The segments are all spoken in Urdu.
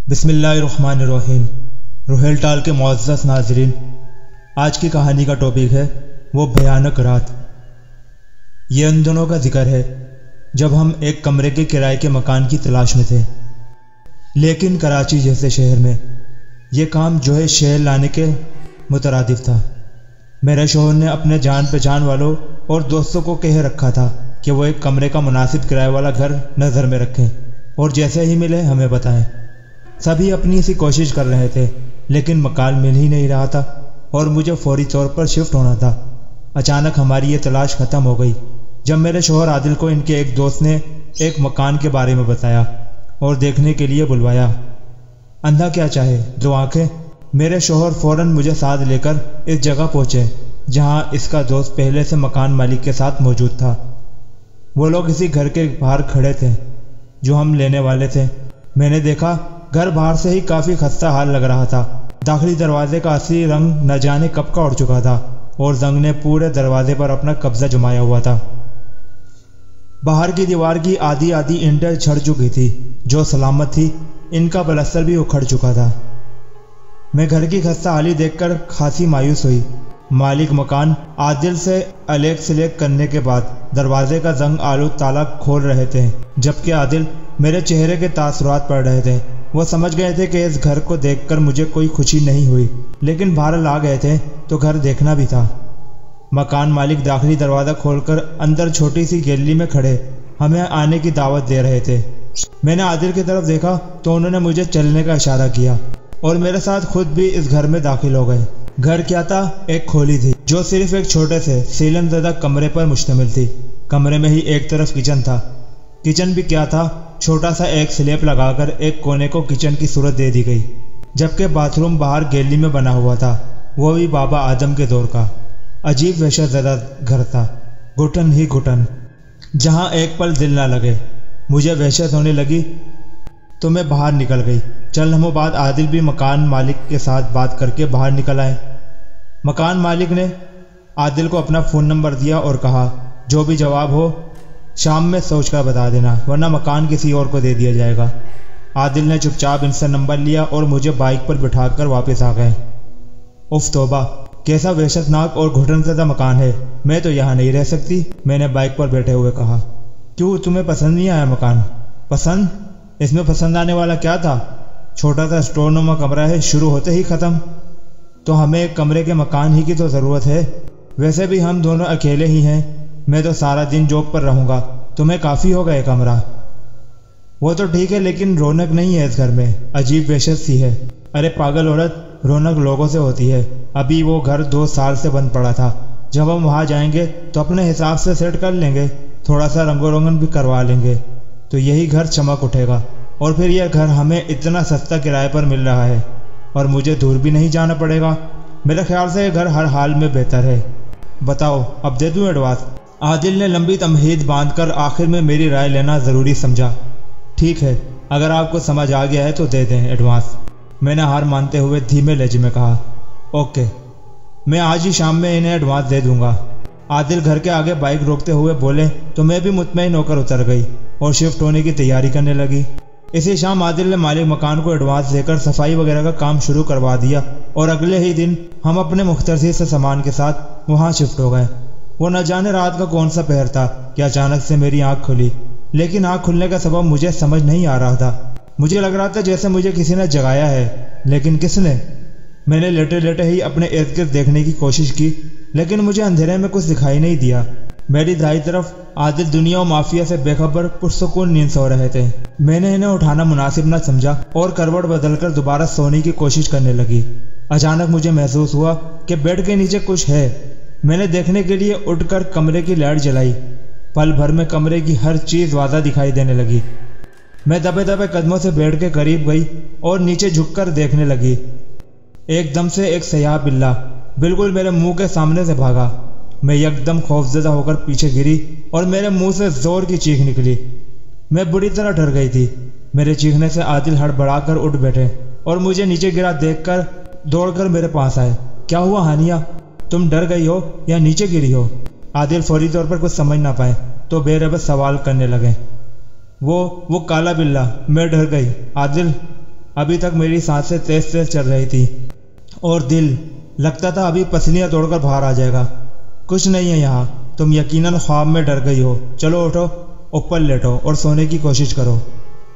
بسم اللہ الرحمن الرحیم۔ روہیل ٹال کے معزز ناظرین، آج کی کہانی کا ٹاپک ہے وہ بھیانک رات۔ یہ ان دنوں کا ذکر ہے جب ہم ایک کمرے کے کرائے کے مکان کی تلاش میں تھے، لیکن کراچی جیسے شہر میں یہ کام جو ہے شہر لانے کے مترادف تھا۔ میرے شوہر نے اپنے جان پہچان والوں اور دوستوں کو کہہ رکھا تھا کہ وہ ایک کمرے کا مناسب کرائے والا گھر نظر میں رکھیں اور جیسے ہی ملے ہمیں بتائیں۔ سبھی اپنی سی کوشش کر رہے تھے، لیکن مکان مل ہی نہیں رہا تھا اور مجھے فوری طور پر شفٹ ہونا تھا۔ اچانک ہماری یہ تلاش ختم ہو گئی جب میرے شوہر عادل کو ان کے ایک دوست نے ایک مکان کے بارے میں بتایا اور دیکھنے کے لیے بلوایا۔ اندھا کیا چاہے دو آنکھیں، میرے شوہر فوراً مجھے ساتھ لے کر اس جگہ پہنچے جہاں اس کا دوست پہلے سے مکان مالک کے ساتھ موجود تھا۔ وہ لوگ اسی گھر کے باہر کھڑے تھے جو ہم لینے والے تھے۔ میں نے دیکھا گھر باہر سے ہی کافی خستہ حال لگ رہا تھا۔ داخلی دروازے کا اصلی رنگ نہ جانے کب کا اڑ چکا تھا اور زنگ نے پورے دروازے پر اپنا قبضہ جمایا ہوا تھا۔ باہر کی دیوار کی آدھی اینٹیں چھڑ چکی تھی، جو سلامت تھی ان کا پلستر بھی اکھڑ چکا تھا۔ میں گھر کی خستہ حالی دیکھ کر خاصی مایوس ہوئی۔ مالک مکان عادل سے الیک سلیک کرنے کے بعد دروازے کا زنگ آلود تالا کھول رہے تھے، جبکہ عادل میرے چہرے کے تاثرات پڑ رہے تھے۔ وہ سمجھ گئے تھے کہ اس گھر کو دیکھ کر مجھے کوئی خوشی نہیں ہوئی، لیکن بہرحال آ گئے تھے تو گھر دیکھنا بھی تھا۔ مکان مالک داخلی دروازہ کھول کر اندر چھوٹی سی گیلری میں کھڑے ہمیں آنے کی دعوت دے رہے تھے۔ میں نے عادل کی طرف دیکھا تو انہوں نے مجھے چلنے کا اشارہ کیا اور میرے ساتھ خود بھی اس گھر میں داخل ہو گئے۔ گھر کیا تھا؟ ایک کھولی تھی جو صرف ایک چھوٹے سے سیلن زدہ کمرے پر مشتمل تھی۔ کمرے میں ہی ایک طرف کچن تھا۔ کچن بھی کیا تھا، چھوٹا سا ایک سلیب لگا کر ایک کونے کو کچن کی صورت دے دی گئی، جبکہ باتھ روم باہر گیلری میں بنا ہوا تھا، وہ بھی بابا آدم کے دور کا۔ عجیب وحشت زدہ گھر تھا، گھٹن ہی گھٹن، جہاں ایک پل دل نہ لگے۔ مجھے وحشت ہونے لگی تو میں باہر نکل گئی۔ چند لمحوں بعد عادل بھی مکان مالک کے ساتھ بات کر کے باہر نکل آئے۔ مکان مالک نے عادل کو اپنا فون نمبر دیا اور کہا جو بھی جواب ہو شام میں سوچ کر بتا دینا، ورنہ مکان کسی اور کو دے دیا جائے گا۔ عادل نے چپ چاپ ان سے نمبر لیا اور مجھے بائک پر بٹھا کر واپس آ گئے۔ اف توبہ، کیسا وحشت ناک اور گھٹن زدہ مکان ہے، میں تو یہاں نہیں رہ سکتی، میں نے بائک پر بیٹھے ہوئے کہا۔ کیوں، تمہیں پسند نہیں آیا مکان؟ پسند؟ اس میں پسند آنے والا کیا تھا؟ چھوٹا سا اسٹور نما کمرہ ہے، شروع ہوتے ہی ختم۔ تو ہمیں ایک کمرے کے مکان ہی کی تو ضرورت ہے، ویسے بھی ہم دونوں اکیلے ہی ہیں، میں تو سارا دن جاب پر رہوں گا، تمہیں کافی ہوگا یہ کمرہ۔ وہ تو ٹھیک ہے، لیکن رونق نہیں ہے اس گھر میں، عجیب وحشت سی ہے۔ ارے پاگل عورت، رونق لوگوں سے ہوتی ہے۔ ابھی وہ گھر 2 سال سے بند پڑا تھا، جب ہم وہاں جائیں گے تو اپنے حساب سے سیٹ کر لیں گے، تھوڑا سا رنگ و رنگن بھی کروا لیں گے تو یہی گھر چمک اٹھے گا۔ اور پھر یہ گھر ہمیں اتنا سستا کرائے پر مل رہا ہے اور مجھے دور بھی نہیں جانا پڑے گا۔ میرے خیال سے یہ گھر ہر حال میں بہتر ہے۔ بتاؤ، اب دے دوں ایڈوانس؟ عادل نے لمبی تمہید باندھ کر آخر میں میری رائے لینا ضروری سمجھا۔ ٹھیک ہے، اگر آپ کو سمجھ آ گیا ہے تو دے دیں ایڈوانس، میں نے ہار مانتے ہوئے دھیمے لہجے میں کہا۔ اوکے، میں آج ہی شام میں انہیں ایڈوانس دے دوں گا۔ عادل گھر کے آگے بائک روکتے ہوئے بولے تو میں بھی مطمئن ہو کر اتر گئی اور شفٹ ہونے کی تیاری کرنے لگی۔ اسی شام عادل نے مالک مکان کو ایڈوانس دے کر صفائی وغیرہ کا کام شروع کروا دیا اور اگلے ہی دن ہم اپنے مختصر سے سامان کے ساتھ وہاں شفٹ ہو گئے۔ وہ نہ جانے رات کا کون سا پہر تھا کہ اچانک سے میری آنکھ کھلی، لیکن آنکھ کھلنے کا سبب مجھے سمجھ نہیں آ رہا تھا۔ مجھے لگ رہا تھا جیسے مجھے کسی نے جگایا ہے، لیکن کس نے؟ میں نے لیٹے لیٹے ہی اپنے ارد گرد دیکھنے کی کوشش کی، لیکن مجھے اندھیرے میں کچھ دکھائی نہیں دیا۔ میری دائیں طرف عادل دنیا و مافیا سے بے خبر پرسکون نیند سو رہے تھے۔ میں نے انہیں اٹھانا مناسب نہ سمجھا اور کروٹ بدل کر دوبارہ سونے کی کوشش کرنے لگی۔ اچانک مجھے محسوس ہوا کہ بیڈ کے نیچے کچھ ہے۔ میں نے دیکھنے کے لیے اٹھ کر کمرے کی لائٹ جلائی۔ پل بھر میں کمرے کی ہر چیز واضح دکھائی دینے لگی۔ میں دبے دبے قدموں سے بیڈ کے قریب گئی اور نیچے جھک کر دیکھنے لگی۔ ایک دم سے ایک سیاہ بلّا بالکل میرے منہ کے سامنے سے بھاگا۔ میں یکدم خوفزدہ ہو کر پیچھے گری اور میرے منہ سے زور کی چیخ نکلی۔ میں بری طرح ڈر گئی تھی۔ میرے چیخنے سے عادل ہڑبڑا کر اٹھ بیٹھے اور مجھے نیچے گرا دیکھ کر دوڑ کر میرے پاس آئے۔ کیا ہوا ہانیہ، تم ڈر گئی ہو یا نیچے گری ہو؟ عادل فوری طور پر کچھ سمجھ نہ پائے تو بے ربط سوال کرنے لگے۔ وہ کالا بلّا، میں ڈر گئی۔ عادل، ابھی تک میری سانسیں تیز تیز چل رہی تھی اور دل لگتا تھا ابھی پسلیاں توڑ کر باہر آ جائے گا۔ کچھ نہیں ہے یہاں، تم یقیناً خواب میں ڈر گئی ہو، چلو اٹھو، اوپر لیٹو اور سونے کی کوشش کرو۔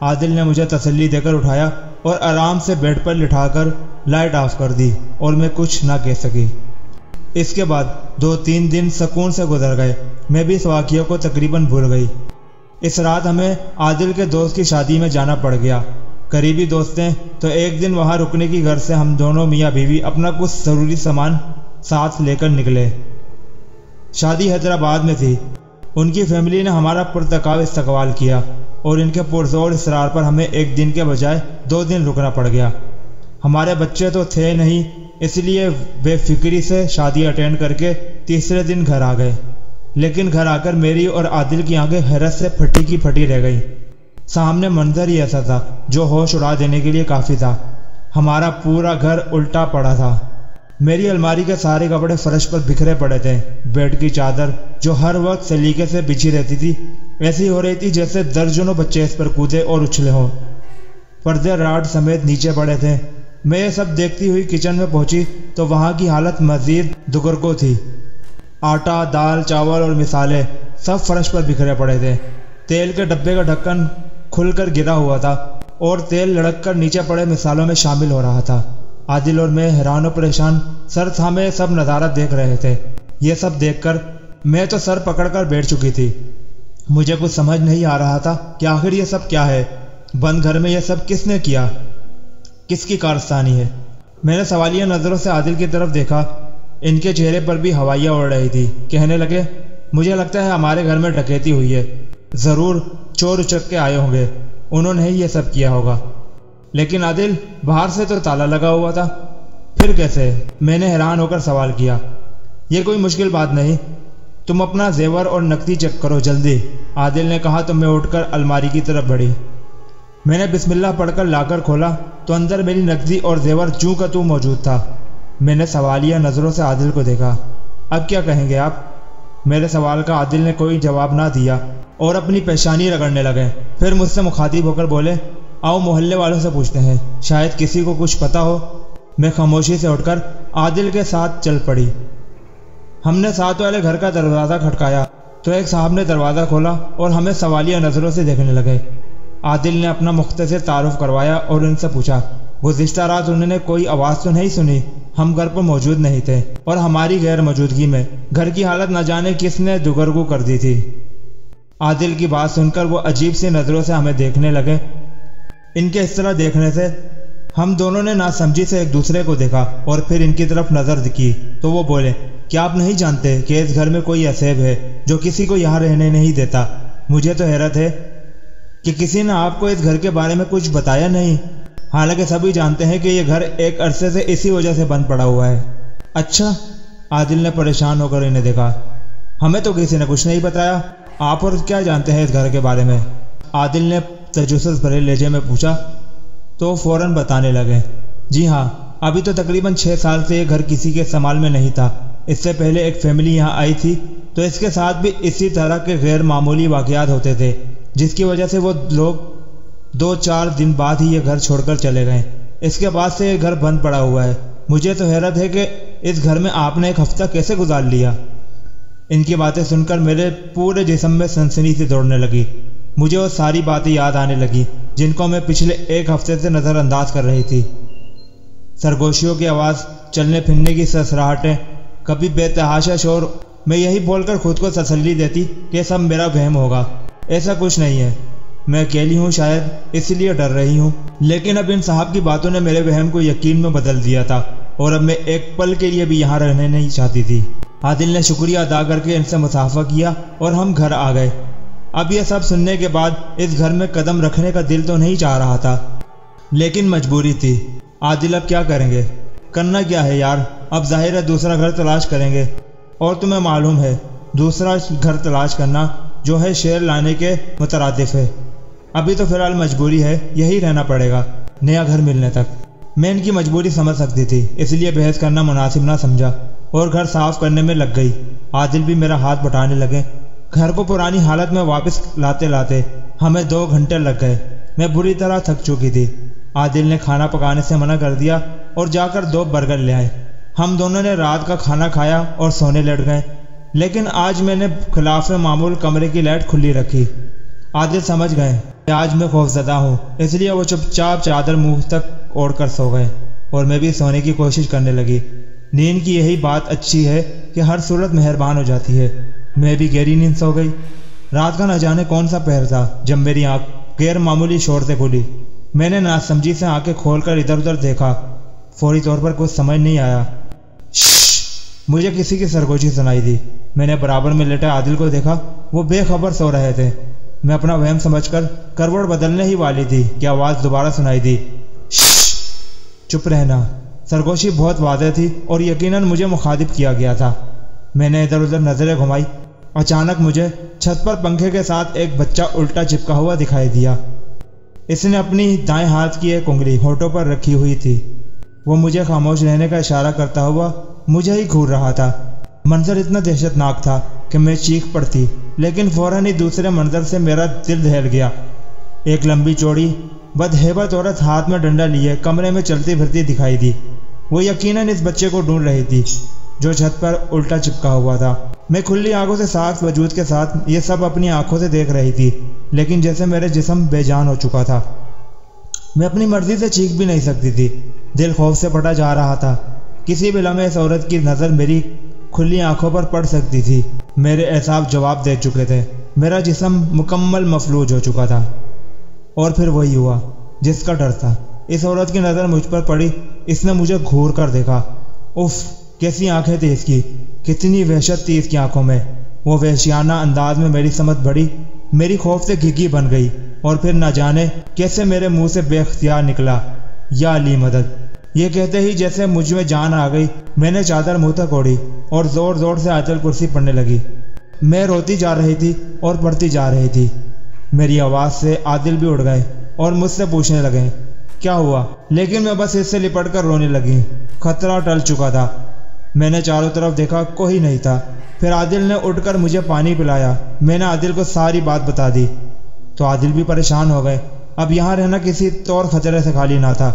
عادل نے مجھے تسلی دے کر اٹھایا اور آرام سے بیڈ پر لٹا کر لائٹ آف کر دی اور میں کچھ نہ کہہ سکی۔ اس کے بعد 2-3 دن سکون سے گزر گئے، میں بھی اس واقعے کو تقریباً بھول گئی۔ اس رات ہمیں عادل کے دوست کی شادی میں جانا پڑ گیا، قریبی دوست ہیں تو ایک دن وہاں رکنے کی غرض سے ہم دونوں میاں بیوی اپنا کچھ ضروری سامان ساتھ لے کر نکلے۔ شادی حیدرآباد میں تھی۔ ان کی فیملی نے ہمارا پرتکاو استقبال کیا اور ان کے پرزور اصرار پر ہمیں ایک دن کے بجائے 2 دن رکنا پڑ گیا۔ ہمارے بچے تو تھے نہیں، اس لیے بے فکری سے شادی اٹینڈ کر کے تیسرے دن گھر آ گئے، لیکن گھر آ کر میری اور عادل کی آنکھیں حیرت سے پھٹی کی پھٹی رہ گئیں۔ سامنے منظر ہی ایسا تھا جو ہوش اڑا دینے کے لیے کافی تھا۔ ہمارا پورا گھر الٹا پڑا تھا۔ میری الماری کے سارے کپڑے فرش پر بکھرے پڑے تھے۔ بیڈ کی چادر جو ہر وقت سلیقے سے بچھی رہتی تھی ایسی ہو رہی تھی جیسے درجنوں بچے اس پر کودے اور اچھلے ہوں۔ پردے راڈ سمیت نیچے پڑے تھے۔ میں یہ سب دیکھتی ہوئی کچن میں پہنچی تو وہاں کی حالت مزید دگرگو تھی۔ آٹا، دال، چاول اور مسالے سب فرش پر بکھرے پڑے تھے۔ تیل کے ڈبے کا ڈھکن کھل کر گرا ہوا تھا اور تیل لڑک کر نیچے پڑے مسالوں میں شامل ہو رہا تھا۔ عادل اور میں حیران و پریشان سر تھامے سب نظارہ دیکھ رہے تھے۔ یہ سب دیکھ کر میں تو سر پکڑ کر بیٹھ چکی تھی۔ مجھے کچھ سمجھ نہیں آ رہا تھا کہ آخر یہ سب کیا ہے، بند گھر میں یہ سب کس نے کیا، کس کی کارستانی ہے۔ میں نے سوالیہ نظروں سے عادل کی طرف دیکھا، ان کے چہرے پر بھی ہوائیاں اڑ رہی تھی۔ کہنے لگے، مجھے لگتا ہے ہمارے گھر میں ڈکیتی ہوئی ہے، ضرور چور اچک کے آئے ہوں گے، انہوں نے ہی یہ سب کیا ہوگا۔ لیکن عادل، باہر سے تو تالا لگا ہوا تھا، پھر کیسے؟ میں نے حیران ہو کر سوال کیا۔ یہ کوئی مشکل بات نہیں، تم اپنا زیور اور نقدی چیک کرو جلدی، عادل نے کہا تو میں اٹھ کر الماری کی طرف بڑھی۔ میں نے بسم اللہ پڑھ کر لاکر کھولا تو اندر میری نقدی اور زیور جوں کا توں موجود تھا۔ میں نے سوالیہ نظروں سے عادل کو دیکھا۔ اب کیا کہیں گے آپ؟ میرے سوال کا عادل نے کوئی جواب نہ دیا اور اپنی پیشانی رگڑنے لگے۔ پھر مجھ سے مخاطب ہو کر بولے، آؤ محلے والوں سے پوچھتے ہیں، شاید کسی کو کچھ پتہ ہو۔ میں خاموشی سے اٹھ کر عادل کے ساتھ چل پڑی۔ ہم نے ساتھ والے گھر کا دروازہ کھٹکایا تو ایک صاحب نے دروازہ کھولا اور ہمیں سوالیہ نظروں سے دیکھنے لگے۔ عادل نے اپنا مختصر تعارف کروایا اور ان سے پوچھا، گزشتہ رات انہوں نے کوئی آواز تو نہیں سنی؟ ہم گھر پر موجود نہیں تھے اور ہماری غیر موجودگی میں گھر کی حالت نہ جانے کس نے دگرگو کر دی تھی۔ عادل کی بات سن کر وہ عجیب سی نظروں سے ہمیں دیکھنے لگے۔ ان کے اس طرح دیکھنے سے ہم دونوں نے ناسمجھی سے ایک دوسرے کو دیکھا اور پھر ان کی طرف نظر کی تو وہ بولے، کیا آپ نہیں جانتے کہ اس گھر میں کوئی عصیب ہے جو کسی کو یہاں رہنے نہیں دیتا؟ مجھے تو حیرت ہے کہ کسی نے آپ کو اس گھر کے بارے میں کچھ بتایا نہیں، حالانکہ سبھی جانتے ہیں کہ یہ گھر ایک عرصے سے اسی وجہ سے بند پڑا ہوا ہے۔ اچھا، عادل نے پریشان ہو کر انہیں دیکھا۔ ہمیں تو کسی نے کچھ نہیں بتایا، آپ اور کیا جانتے ہیں اس گھر کے بارے میں؟ عادل نے تجسس بھرے لہجے میں پوچھا تو فوراً بتانے لگے، جی ہاں، ابھی تو تقریباً 6 سال سے یہ گھر کسی کے استعمال میں نہیں تھا۔ اس سے پہلے ایک فیملی یہاں آئی تھی تو اس کے ساتھ بھی اسی طرح کے غیر معمولی واقعات ہوتے تھے، جس کی وجہ سے وہ لوگ 2-4 دن بعد ہی یہ گھر چھوڑ کر چلے گئے۔ اس کے بعد سے یہ گھر بند پڑا ہوا ہے۔ مجھے تو حیرت ہے کہ اس گھر میں آپ نے ایک ہفتہ کیسے گزار لیا؟ ان کی باتیں سن کر میرے پورے جسم میں سنسنی سی دوڑنے لگی۔ مجھے وہ ساری باتیں یاد آنے لگی جن کو میں پچھلے 1 ہفتے سے نظر انداز کر رہی تھی۔ سرگوشیوں کی آواز، چلنے پھرنے کی سسراہٹیں، کبھی بے تحاشا شور۔ میں یہی بول کر خود کو تسلی دیتی کہ سب میرا وہم ہوگا، ایسا کچھ نہیں ہے، میں اکیلی ہوں، شاید اس لیے ڈر رہی ہوں۔ لیکن اب ان صاحب کی باتوں نے میرے وہم کو یقین میں بدل دیا تھا اور اب میں ایک پل کے لیے بھی یہاں رہنے نہیں چاہتی تھی۔ عادل نے شکریہ ادا کر کے ان سے مصافحہ کیا اور ہم گھر آ گئے۔ اب یہ سب سننے کے بعد اس گھر میں قدم رکھنے کا دل تو نہیں چاہ رہا تھا، لیکن مجبوری تھی۔ عادل اب کیا کریں گے؟ کرنا کیا ہے یار، اب ظاہر ہے دوسرا گھر تلاش کریں گے، اور تمہیں معلوم ہے دوسرا گھر تلاش کرنا جو ہے شیر لانے کے مترادف ہے۔ ابھی تو فی الحال مجبوری ہے، یہی رہنا پڑے گا نیا گھر ملنے تک۔ میں ان کی مجبوری سمجھ سکتی تھی، اس لیے بحث کرنا مناسب نہ سمجھا اور گھر صاف کرنے میں لگ گئی۔ عادل بھی میرا ہاتھ بٹانے لگے۔ گھر کو پرانی حالت میں واپس لاتے لاتے ہمیں 2 گھنٹے لگ گئے۔ میں بری طرح تھک چکی تھی۔ عادل نے کھانا پکانے سے منع کر دیا اور جا کر 2 برگر لے آئے۔ ہم دونوں نے رات کا کھانا کھایا اور سونے لیٹ گئے، لیکن آج میں نے خلاف معمول کمرے کی لائٹ کھلی رکھی۔ عادل سمجھ گئے کہ آج میں خوفزدہ ہوں، اس لیے وہ چپ چاپ چادر منہ تک اوڑھ کر سو گئے اور میں بھی سونے کی کوشش کرنے لگی۔ نیند کی یہی بات اچھی ہے کہ ہر صورت مہربان ہو جاتی ہے۔ میں بھی گہری نیند سو گئی۔ رات کا نہ جانے کون سا پہر تھا جب میری آنکھ غیر معمولی شور سے کھلی۔ میں نے ناسمجھی سے آنکھیں کھول کر ادھر ادھر دیکھا۔ فوری طور پر کچھ سمجھ نہیں آیا۔ مجھے کسی کی سرگوشی سنائی دی۔ میں نے برابر میں لیٹے عادل کو دیکھا، وہ بے خبر سو رہے تھے۔ میں اپنا وہم سمجھ کر کروٹ بدلنے ہی والی تھی کہ آواز دوبارہ سنائی دی، چپ رہنا۔ سرگوشی بہت واضح تھی اور یقیناً مجھے مخاطب کیا گیا تھا۔ میں نے ادھر ادھر نظریں گھمائی۔ اچانک مجھے چھت پر پنکھے کے ساتھ ایک بچہ الٹا چپکا ہوا دکھائی دیا۔ اس نے اپنی دائیں ہاتھ کی ایک انگلی ہونٹوں پر رکھی ہوئی تھی۔ وہ مجھے خاموش رہنے کا اشارہ کرتا ہوا مجھے ہی گھور رہا تھا۔ منظر اتنا دہشت ناک تھا کہ میں چیخ پڑتی، لیکن فوراً ہی دوسرے منظر سے میرا دل دہل گیا۔ ایک لمبی چوڑی بدہیبت عورت ہاتھ میں ڈنڈا لیے کمرے میں چلتی پھرتی دکھائی دی۔ وہ یقیناً اس بچے کو ڈھونڈ رہی تھی جو چھت پر الٹا چپکا ہوا تھا۔ میں کھلی آنکھوں سے ساخت وجود کے ساتھ یہ سب اپنی آنکھوں سے دیکھ رہی تھی، لیکن جیسے میرے جسم بے جان ہو چکا تھا۔ میں اپنی مرضی سے چیخ بھی نہیں سکتی تھی۔ دل خوف سے پھٹا جا رہا تھا۔ کسی بھی لمحے اس عورت کی نظر میری کھلی آنکھوں پر پڑ سکتی تھی۔ میرے اعصاب جواب دے چکے تھے، میرا جسم مکمل مفلوج ہو چکا تھا۔ اور پھر وہی ہوا جس کا ڈر تھا۔ اس عورت کی نظر مجھ پر پڑی، اس نے مجھے گھور کر دیکھا۔ اف، کیسی آنکھیں تھی اس کی، کتنی وحشت تھی اس کی آنکھوں میں۔ وہ وحشیانہ انداز میں میری سمت بڑھی، میری خوف سے گھگی بن گئی، اور پھر نہ جانے کیسے میرے منہ سے بے اختیار نکلا، یا علی مدد۔ یہ کہتے ہی جیسے مجھ میں جان آ گئی، میں نے چادر منہ تک اوڑھی اور زور زور سے آیت الکرسی پڑھنے لگی۔ میں روتی جا رہی تھی اور پڑھتی جا رہی تھی۔ میری آواز سے عادل بھی اڑ گئے اور مجھ سے پوچھنے لگے کیا ہوا، لیکن میں بس اس سے لپٹ کر رونے لگی۔ خطرہ ٹل چکا تھا۔ میں نے چاروں طرف دیکھا، کوئی نہیں تھا۔ پھر عادل نے اٹھ کر مجھے پانی پلایا۔ میں نے عادل کو ساری بات بتا دی تو عادل بھی پریشان ہو گئے۔ اب یہاں رہنا کسی طور خطرے سے خالی نہ تھا۔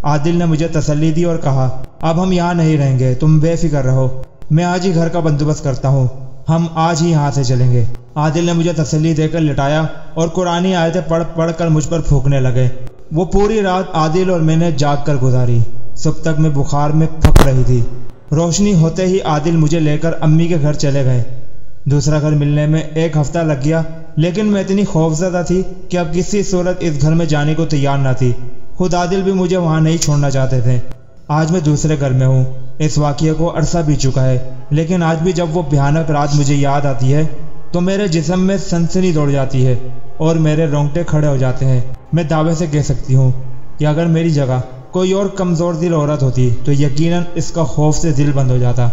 عادل نے مجھے تسلی دی اور کہا، اب ہم یہاں نہیں رہیں گے، تم بے فکر رہو، میں آج ہی گھر کا بندوبست کرتا ہوں، ہم آج ہی یہاں سے چلیں گے۔ عادل نے مجھے تسلی دے کر لٹایا اور قرآنی آیتیں پڑھ پڑھ کر مجھ پر پھونکنے لگے۔ وہ پوری رات عادل اور میں نے جاگ کر گزاری۔ صبح تک میں بخار میں پھک رہی تھی۔ روشنی ہوتے ہی عادل مجھے لے کر امی کے گھر چلے گئے۔ دوسرا گھر ملنے میں 1 ہفتہ لگ گیا، لیکن میں اتنی خوفزدہ تھی کہ اب کسی صورت اس گھر میں جانے کو تیار نہ تھی۔ خود عادل بھی مجھے وہاں نہیں چھوڑنا چاہتے تھے۔ آج میں دوسرے گھر میں ہوں۔ اس واقعے کو عرصہ بیت چکا ہے، لیکن آج بھی جب وہ بھیانک رات مجھے یاد آتی ہے تو میرے جسم میں سنسنی دوڑ جاتی ہے اور میرے رونگٹے کھڑے ہو جاتے ہیں۔ میں دعوے سے کہہ سکتی ہوں کہ اگر میری جگہ کوئی اور کمزور دل عورت ہوتی تو یقیناً اس کا خوف سے دل بند ہو جاتا۔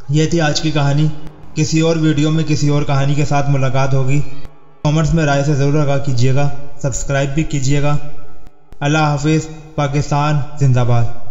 یہ تھی آج کی کہانی۔ کسی اور ویڈیو میں کسی اور کہانی کے ساتھ ملاقات ہوگی۔ کامنٹس میں رائے سے ضرور آگاہ کیجیے گا، سبسکرائب بھی کیجیے گا۔ اللہ حافظ۔ پاکستان زندہ باد۔